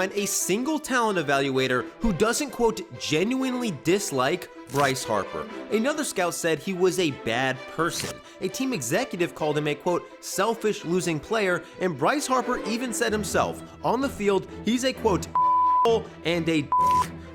find a single talent evaluator who doesn't, quote, genuinely dislike Bryce Harper. Another scout said he was a bad person. A team executive called him a, quote, selfish losing player, and Bryce Harper even said himself, on the field, he's a, quote, and a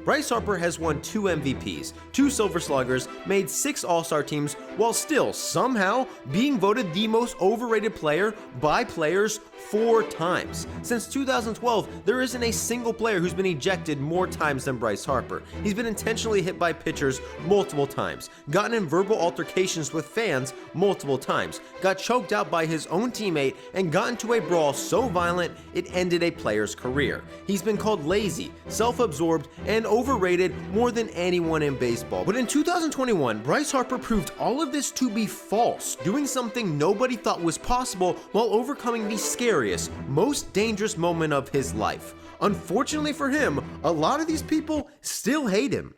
Bryce Harper has won 2 MVPs, 2 Silver Sluggers, made 6 All-Star teams, while still somehow being voted the most overrated player by players 4 times. Since 2012, there isn't a single player who's been ejected more times than Bryce Harper. He's been intentionally hit by pitchers multiple times, gotten in verbal altercations with fans multiple times, got choked out by his own teammate, and got into a brawl so violent it ended a player's career. He's been called lazy, self-absorbed, and overrated more than anyone in baseball. But in 2021, Bryce Harper proved all of this to be false, doing something nobody thought was possible while overcoming the scariest, most dangerous moment of his life. Unfortunately for him, a lot of these people still hate him.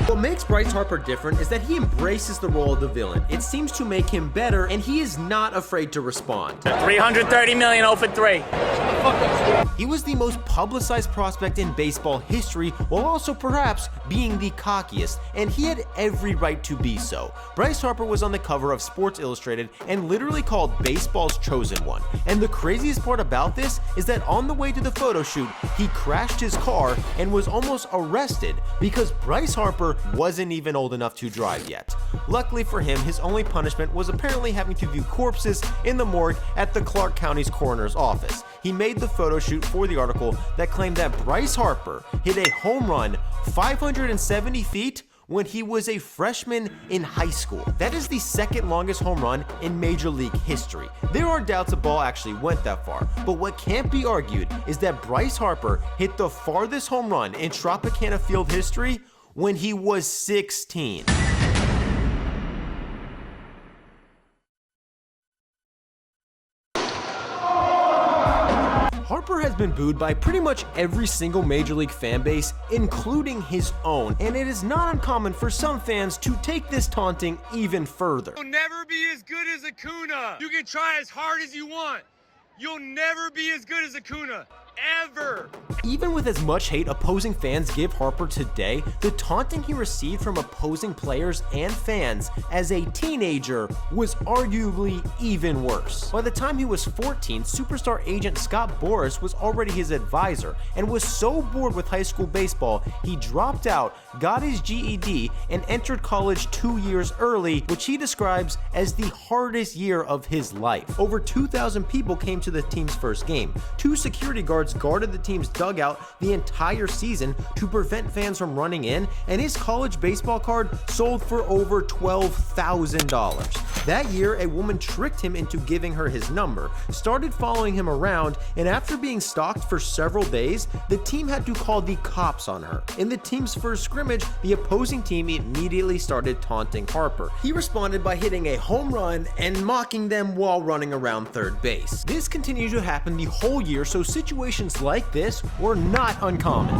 What makes Bryce Harper different is that he embraces the role of the villain. It seems to make him better, and he is not afraid to respond. 330 million, 0 for 3. He was the most publicized prospect in baseball history, while also perhaps being the cockiest, and he had every right to be so. Bryce Harper was on the cover of Sports Illustrated and literally called baseball's chosen one. And the craziest part about this is that on the way to the photo shoot, he crashed his car and was almost arrested because Bryce Harper wasn't even old enough to drive yet. Luckily for him, his only punishment was apparently having to view corpses in the morgue at the Clark County's coroner's office. He made the photo shoot for the article that claimed that Bryce Harper hit a home run 570 feet when he was a freshman in high school. That is the second longest home run in Major League history. There are doubts the ball actually went that far, but what can't be argued is that Bryce Harper hit the farthest home run in Tropicana Field history when he was 16. Harper has been booed by pretty much every single Major League fan base, including his own, and it is not uncommon for some fans to take this taunting even further. You'll never be as good as Acuna. You can try as hard as you want. You'll never be as good as Acuna. Ever. Even with as much hate opposing fans give Harper today, the taunting he received from opposing players and fans as a teenager was arguably even worse. By the time he was 14, superstar agent Scott Boras was already his advisor and was so bored with high school baseball, he dropped out, got his GED, and entered college 2 years early, which he describes as the hardest year of his life. Over 2,000 people came to the team's first game. 2 security guards guarded the team's dugout the entire season to prevent fans from running in, and his college baseball card sold for over $12,000. That year, a woman tricked him into giving her his number, started following him around, and after being stalked for several days, the team had to call the cops on her. In the team's first scrimmage, the opposing team immediately started taunting Harper. He responded by hitting a home run and mocking them while running around third base. This continued to happen the whole year, so situations like this were not uncommon.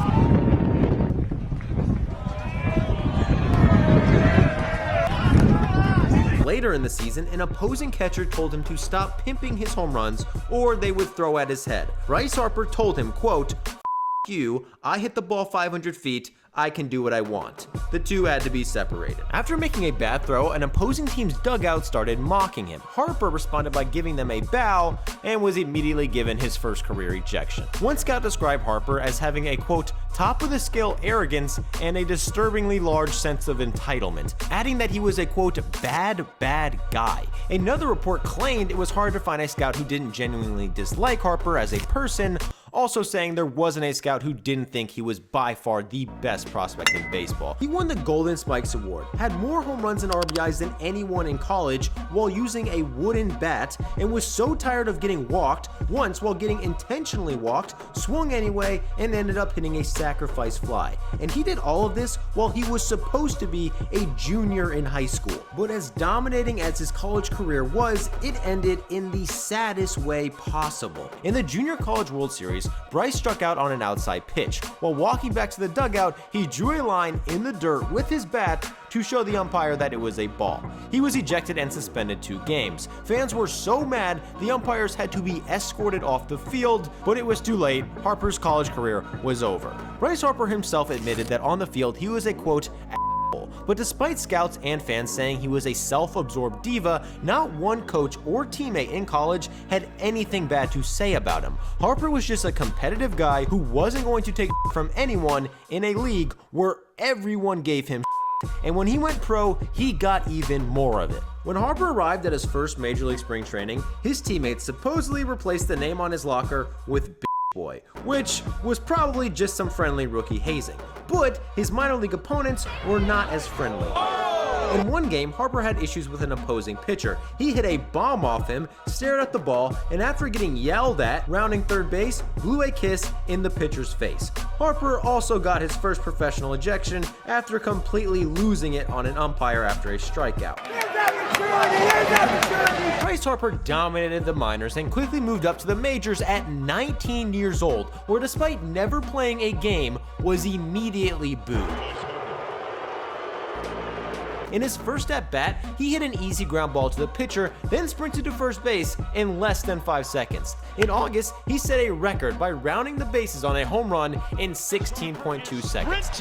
Later in the season, an opposing catcher told him to stop pimping his home runs or they would throw at his head. Bryce Harper told him, quote, "F you, I hit the ball 500 feet, I can do what I want." The two had to be separated. After making a bad throw, an opposing team's dugout started mocking him. Harper responded by giving them a bow and was immediately given his first career ejection. One scout described Harper as having a, quote, top of the scale arrogance and a disturbingly large sense of entitlement, adding that he was a, quote, bad guy. Another report claimed it was hard to find a scout who didn't genuinely dislike Harper as a person, also saying there wasn't a scout who didn't think he was by far the best prospect in baseball. He won the Golden Spikes Award, had more home runs and RBIs than anyone in college while using a wooden bat, and was so tired of getting walked, once while getting intentionally walked, swung anyway, and ended up hitting a sacrifice fly. And he did all of this while he was supposed to be a junior in high school. But as dominating as his college career was, it ended in the saddest way possible. In the Junior College World Series, Bryce struck out on an outside pitch. While walking back to the dugout, he drew a line in the dirt with his bat, to show the umpire that it was a ball. He was ejected and suspended 2 games. Fans were so mad, the umpires had to be escorted off the field, but it was too late. Harper's college career was over. Bryce Harper himself admitted that on the field he was a quote, but despite scouts and fans saying he was a self-absorbed diva, not one coach or teammate in college had anything bad to say about him. Harper was just a competitive guy who wasn't going to take from anyone in a league where everyone gave him and when he went pro, he got even more of it. When Harper arrived at his first Major League spring training, his teammates supposedly replaced the name on his locker with Boy, which was probably just some friendly rookie hazing. But his minor league opponents were not as friendly. In one game, Harper had issues with an opposing pitcher. He hit a bomb off him, stared at the ball, and after getting yelled at, rounding third base, blew a kiss in the pitcher's face. Harper also got his first professional ejection after completely losing it on an umpire after a strikeout. Bryce Harper dominated the minors and quickly moved up to the majors at 19 years old, where despite never playing a game, was immediately booed. In his first at-bat, he hit an easy ground ball to the pitcher, then sprinted to first base in less than 5 seconds. In August, he set a record by rounding the bases on a home run in 16.2 seconds.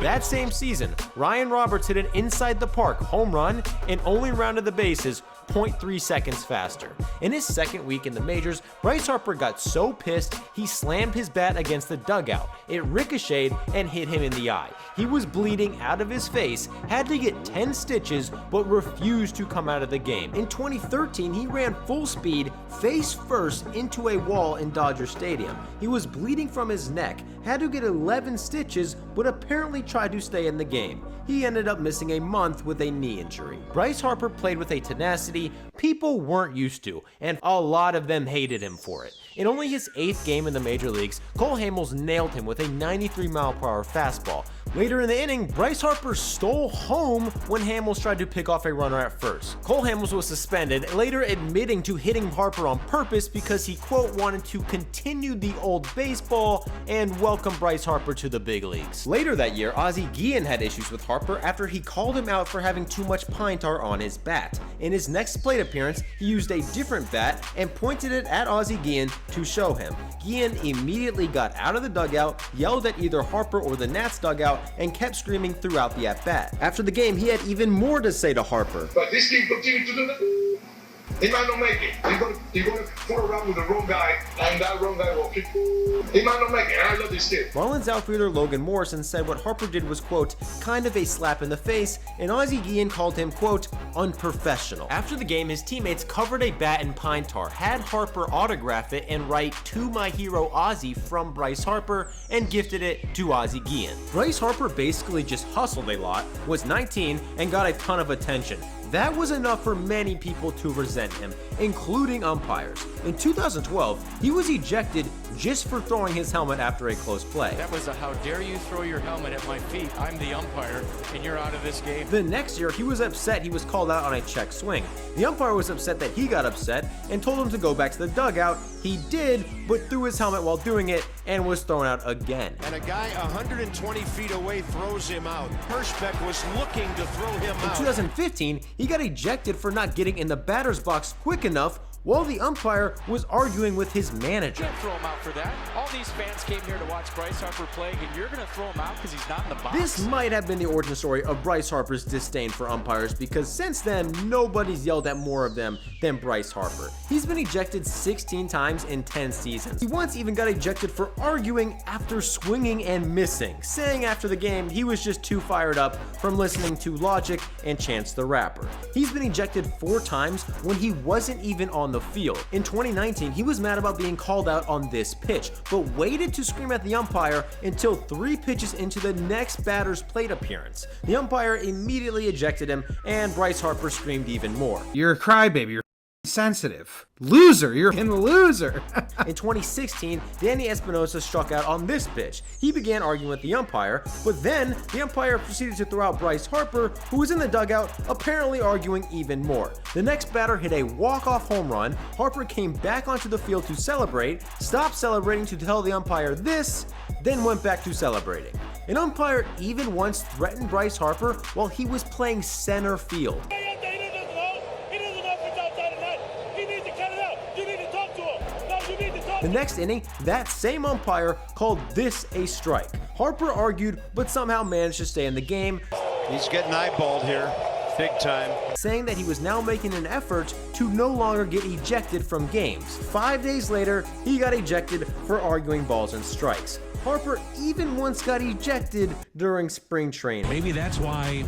That same season, Ryan Roberts hit an inside-the-park home run and only rounded the bases 0.3 seconds faster. In his second week in the majors, Bryce Harper got so pissed he slammed his bat against the dugout. It ricocheted and hit him in the eye. He was bleeding out of his face, had to get 10 stitches, but refused to come out of the game. In 2013, he ran full speed, face first, into a wall in Dodger Stadium. He was bleeding from his neck, had to get 11 stitches, but apparently tried to stay in the game. He ended up missing a month with a knee injury. Bryce Harper played with a tenacity people weren't used to, and a lot of them hated him for it. In only his 8th game in the major leagues, Cole Hamels nailed him with a 93-mile-per-hour fastball. Later in the inning, Bryce Harper stole home when Hamels tried to pick off a runner at first. Cole Hamels was suspended, later admitting to hitting Harper on purpose because he, quote, wanted to continue the old baseball and welcome Bryce Harper to the big leagues. Later that year, Ozzie Guillen had issues with Harper after he called him out for having too much pine tar on his bat. In his next plate appearance, he used a different bat and pointed it at Ozzie Guillen to show him. Guillen immediately got out of the dugout, yelled at either Harper or the Nats dugout, and kept screaming throughout the at-bat. After the game, he had even more to say to Harper. But this team continues to do that. He might not make it. He's gonna fool around with the wrong guy, and that wrong guy will kick. He might not make it, and I love this kid. Marlins outfielder Logan Morrison said what Harper did was, quote, kind of a slap in the face, and Ozzie Guillen called him, quote, unprofessional. After the game, his teammates covered a bat in pine tar, had Harper autograph it and write, "To my hero Ozzie" from Bryce Harper, and gifted it to Ozzie Guillen. Bryce Harper basically just hustled a lot, was 19, and got a ton of attention. That was enough for many people to resent him, including umpires. In 2012, he was ejected just for throwing his helmet after a close play. That was a "how dare you throw your helmet at my feet, I'm the umpire, and you're out of this game." The next year, he was upset he was called out on a check swing. The umpire was upset that he got upset and told him to go back to the dugout. He did, but threw his helmet while doing it and was thrown out again. And a guy 120 feet away throws him out. Hirschbeck was looking to throw him out. In 2015, he got ejected for not getting in the batter's box quick enough while the umpire was arguing with his manager. You can't throw him out for that. All these fans came here to watch Bryce Harper play, and you're going to throw him out because he's not in the box? This might have been the origin story of Bryce Harper's disdain for umpires, because since then, nobody's yelled at more of them than Bryce Harper. He's been ejected 16 times in 10 seasons. He once even got ejected for arguing after swinging and missing, saying after the game he was just too fired up from listening to Logic and Chance the Rapper. He's been ejected 4 times when he wasn't even on the field. In 2019, he was mad about being called out on this pitch, but waited to scream at the umpire until 3 pitches into the next batter's plate appearance. The umpire immediately ejected him, and Bryce Harper screamed even more. You're a crybaby, you're sensitive. Loser, you're a loser. In 2016, Danny Espinosa struck out on this pitch. He began arguing with the umpire, but then the umpire proceeded to throw out Bryce Harper, who was in the dugout, apparently arguing even more. The next batter hit a walk-off home run. Harper came back onto the field to celebrate, stopped celebrating to tell the umpire this, then went back to celebrating. An umpire even once threatened Bryce Harper while he was playing center field. The next inning, that same umpire called this a strike. Harper argued, but somehow managed to stay in the game. He's getting eyeballed here, big time. Saying that he was now making an effort to no longer get ejected from games. 5 days later, he got ejected for arguing balls and strikes. Harper even once got ejected during spring training. Maybe that's why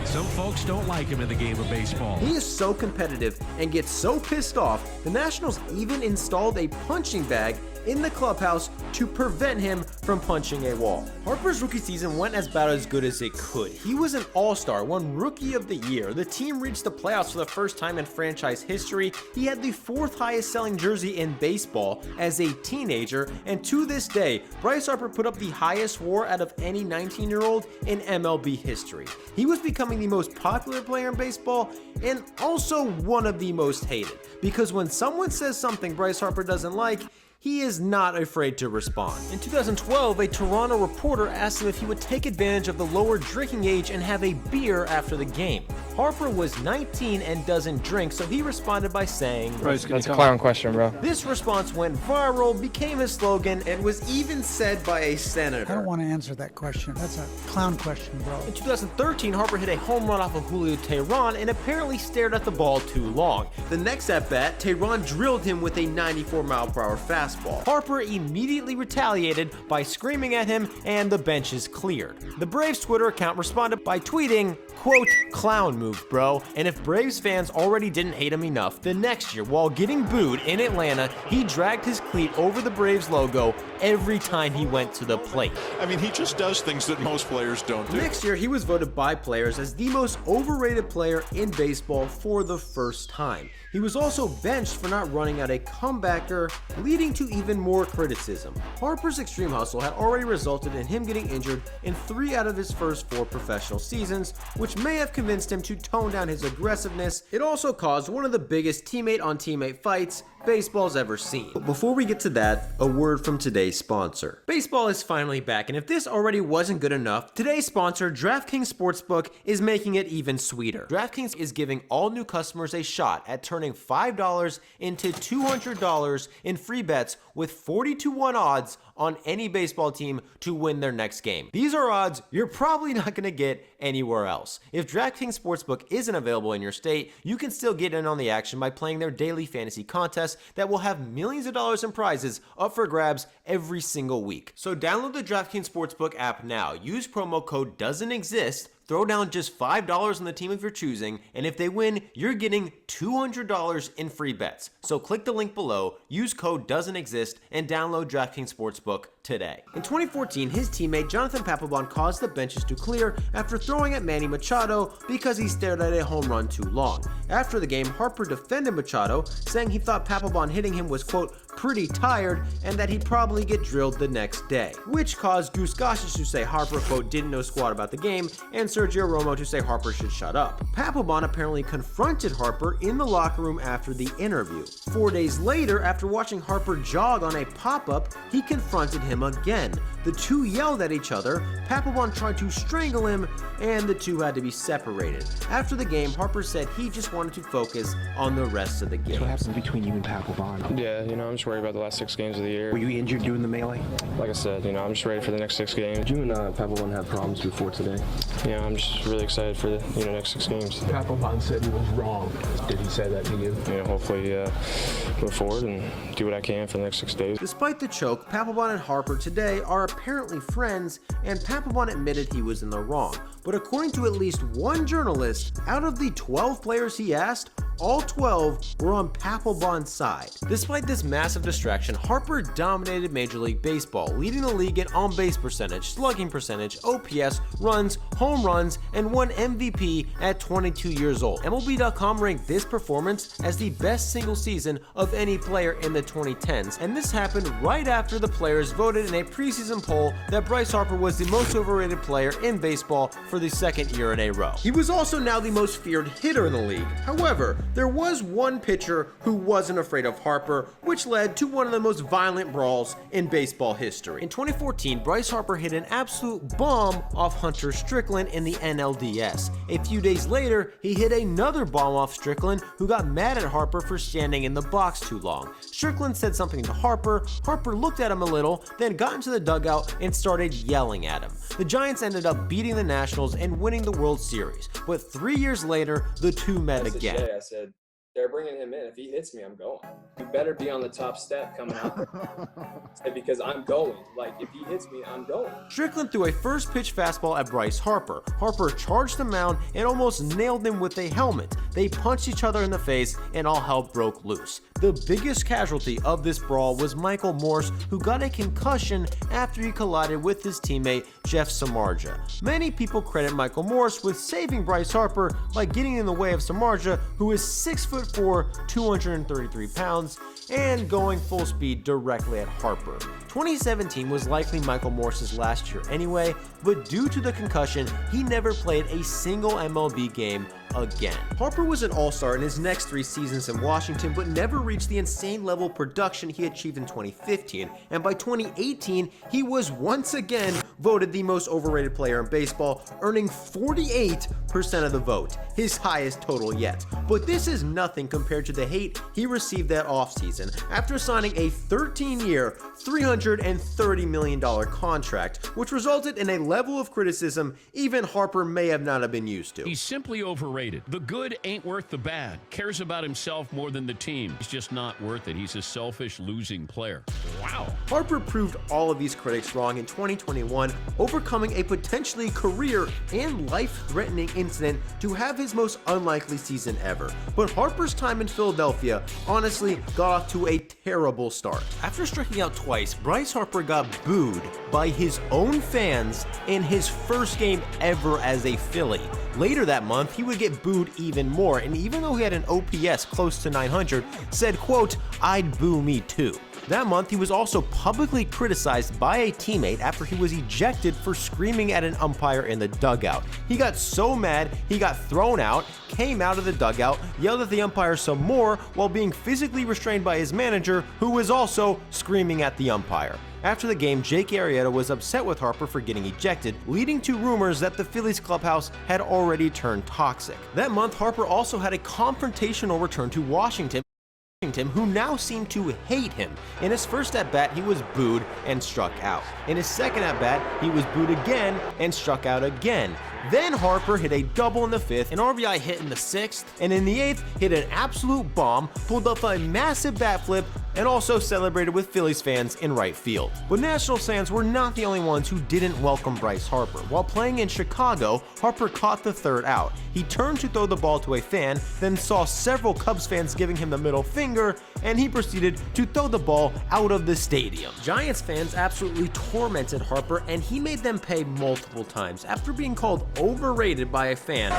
some folks don't like him in the game of baseball. He is so competitive and gets so pissed off, the Nationals even installed a punching bag in the clubhouse to prevent him from punching a wall. Harper's rookie season went about as good as it could. He was an all-star, won Rookie of the Year. The team reached the playoffs for the first time in franchise history. He had the 4th highest selling jersey in baseball as a teenager, and to this day, Bryce Harper put up the highest WAR out of any 19-year-old in MLB history. He was becoming the most popular player in baseball and also one of the most hated, because when someone says something Bryce Harper doesn't like, he is not afraid to respond. In 2012, a Toronto reporter asked him if he would take advantage of the lower drinking age and have a beer after the game. Harper was 19 and doesn't drink, so he responded by saying, That's a clown question, bro. This response went viral, became his slogan, and was even said by a senator. I don't want to answer that question. That's a clown question, bro. In 2013, Harper hit a home run off of Julio Teheran and apparently stared at the ball too long. The next at-bat, Teheran drilled him with a 94-mile-per-hour fastball. Harper immediately retaliated by screaming at him, and the bench is cleared. The Braves Twitter account responded by tweeting, quote, "Clown move, bro." And if Braves fans already didn't hate him enough, the next year, while getting booed in Atlanta, he dragged his cleat over the Braves logo every time he went to the plate. I mean, he just does things that most players don't do. Next year, he was voted by players as the most overrated player in baseball for the first time. He was also benched for not running out a comebacker, leading to even more criticism. Harper's extreme hustle had already resulted in him getting injured in 3 out of his first 4 professional seasons, which may have convinced him to tone down his aggressiveness. It also caused one of the biggest teammate-on-teammate fights baseball's ever seen. But before we get to that, a word from today's sponsor. Baseball is finally back, and if this already wasn't good enough, today's sponsor, DraftKings Sportsbook, is making it even sweeter. DraftKings is giving all new customers a shot at turning $5 into $200 in free bets with 40-1 odds on any baseball team to win their next game. These are odds you're probably not going to get anywhere else. If DraftKings Sportsbook isn't available in your state, you can still get in on the action by playing their daily fantasy contest that will have millions of dollars in prizes up for grabs every single week. So download the DraftKings Sportsbook app now. Use promo code doesn't exist. Throw down just $5 on the team of your choosing, and if they win, you're getting $200 in free bets. So click the link below, use code doesn't exist, and download DraftKings Sportsbook today. In 2014, his teammate Jonathan Papelbon caused the benches to clear after throwing at Manny Machado because he stared at a home run too long. After the game, Harper defended Machado, saying he thought Papelbon hitting him was, quote, pretty tired, and that he'd probably get drilled the next day, which caused Goose Gossage to say Harper, quote, didn't know squat about the game, and Sergio Romo to say Harper should shut up. Papelbon apparently confronted Harper in the locker room after the interview. 4 days later, after watching Harper jog on a pop-up, he confronted him again. The two yelled at each other, Papelbon tried to strangle him, and the two had to be separated. After the game, Harper said he just wanted to focus on the rest of the game. What happens between you and Papelbon? Yeah, I'm just worried about the last 6 games of the year. Were you injured doing the melee? Like I said, I'm just ready for the next 6 games. Did you and Papelbon have problems before today? Yeah, I'm just really excited for the next 6 games. Papelbon said he was wrong. Did he say that to you? Hopefully move forward and do what I can for the next 6 days. Despite the choke, Papelbon and Harper today are apparently friends, and Papelbon admitted he was in the wrong. But according to at least one journalist, out of the 12 players he asked, all 12 were on Papelbon's side. Despite this massive distraction, Harper dominated Major League Baseball, leading the league in on-base percentage, slugging percentage, OPS, runs, home runs, and won MVP at 22 years old. MLB.com ranked this performance as the best single season of any player in the 2010s, and this happened right after the players voted in a preseason poll that Bryce Harper was the most overrated player in baseball for the 2nd year in a row. He was also now the most feared hitter in the league. However, there was one pitcher who wasn't afraid of Harper, which led to one of the most violent brawls in baseball history. In 2014, Bryce Harper hit an absolute bomb off Hunter Strickland in the NLDS. A few days later, he hit another bomb off Strickland, who got mad at Harper for standing in the box too long. Strickland said something to Harper. Harper looked at him a little, then got into the dugout and started yelling at him. The Giants ended up beating the Nationals and winning the World Series, but 3 years later, the two met again. I said, they're bringing him in. If he hits me, I'm going. You better be on the top step coming out. Because I'm going. Like, if he hits me, I'm going. Strickland threw a first pitch fastball at Bryce Harper. Harper charged the mound and almost nailed him with a helmet. They punched each other in the face and all hell broke loose. The biggest casualty of this brawl was Michael Morse, who got a concussion after he collided with his teammate Jeff Samardzija. Many people credit Michael Morse with saving Bryce Harper by getting in the way of Samardzija, who is 6'4", 233 pounds, and going full speed directly at Harper. 2017 was likely Michael Morse's last year anyway, but due to the concussion, he never played a single MLB game again. Harper was an all-star in his next 3 seasons in Washington, but never reached the insane level of production he achieved in 2015, and by 2018, he was once again voted the most overrated player in baseball, earning 48% of the vote, his highest total yet. But this is nothing compared to the hate he received that offseason after signing a 13-year, $330 million contract, which resulted in a level of criticism even Harper may have not been used to. He's simply overrated. The good ain't worth the bad. Cares about himself more than the team. He's just not worth it. He's a selfish, losing player. Wow. Harper proved all of these critics wrong in 2021, overcoming a potentially career and life-threatening incident to have his most unlikely season ever. But Harper's time in Philadelphia honestly got off to a terrible start. After striking out twice, Bryce Harper got booed by his own fans in his first game ever as a Philly. Later that month, he would get booed even more, and even though he had an OPS close to 900, said, quote, "I'd boo me too." That month, he was also publicly criticized by a teammate after he was ejected for screaming at an umpire in the dugout. He got so mad, he got thrown out, came out of the dugout, yelled at the umpire some more while being physically restrained by his manager, who was also screaming at the umpire. After the game, Jake Arrieta was upset with Harper for getting ejected, leading to rumors that the Phillies clubhouse had already turned toxic. That month, Harper also had a confrontational return to Washington, who now seemed to hate him. In his first at-bat, he was booed and struck out. In his second at-bat, he was booed again and struck out again. Then Harper hit a double in the 5th, an RBI hit in the 6th, and in the 8th, hit an absolute bomb, pulled up a massive bat flip, and also celebrated with Phillies fans in right field. But Nationals fans were not the only ones who didn't welcome Bryce Harper. While playing in Chicago, Harper caught the 3rd out. He turned to throw the ball to a fan, then saw several Cubs fans giving him the middle finger, and he proceeded to throw the ball out of the stadium. Giants fans absolutely tormented Harper, and he made them pay multiple times. After being called overrated by a fan,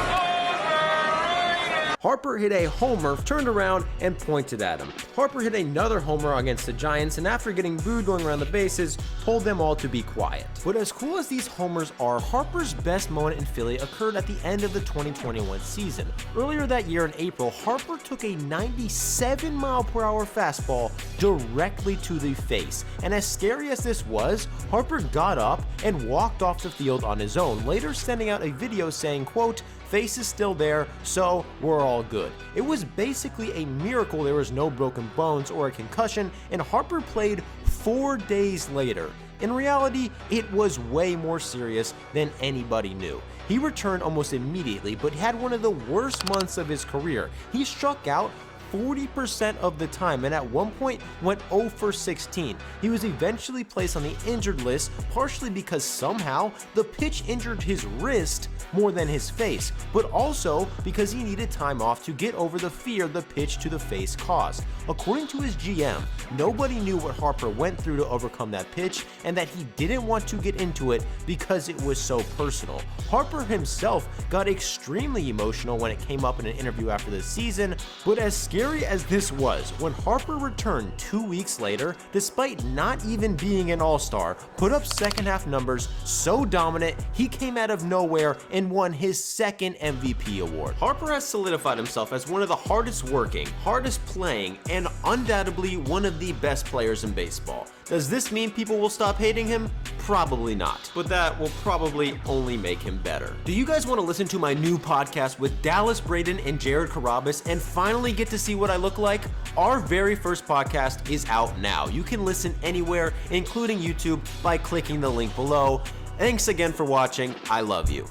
Harper hit a homer, turned around, and pointed at him. Harper hit another homer against the Giants, and after getting booed going around the bases, told them all to be quiet. But as cool as these homers are, Harper's best moment in Philly occurred at the end of the 2021 season. Earlier that year in April, Harper took a 97-mile-per-hour fastball directly to the face. And as scary as this was, Harper got up and walked off the field on his own, later sending out a video saying, quote, "Face is still there, so we're all good." It was basically a miracle there was no broken bones or a concussion, and Harper played 4 days later. In reality, it was way more serious than anybody knew. He returned almost immediately, but had one of the worst months of his career. He struck out 40% of the time, and at one point went 0 for 16. He was eventually placed on the injured list, partially because somehow the pitch injured his wrist more than his face, but also because he needed time off to get over the fear the pitch to the face caused. According to his GM, nobody knew what Harper went through to overcome that pitch, and that he didn't want to get into it because it was so personal. Harper himself got extremely emotional when it came up in an interview after the season, but as scary scary as this was, when Harper returned 2 weeks later, despite not even being an all-star, put up second half numbers so dominant he came out of nowhere and won his second MVP award. Harper has solidified himself as one of the hardest working, hardest playing, and undoubtedly one of the best players in baseball. Does this mean people will stop hating him? Probably not, but that will probably only make him better. Do you guys want to listen to my new podcast with Dallas Braden and Jared Carabas and finally get to see what I look like? Our very first podcast is out now. You can listen anywhere, including YouTube, by clicking the link below. Thanks again for watching. I love you.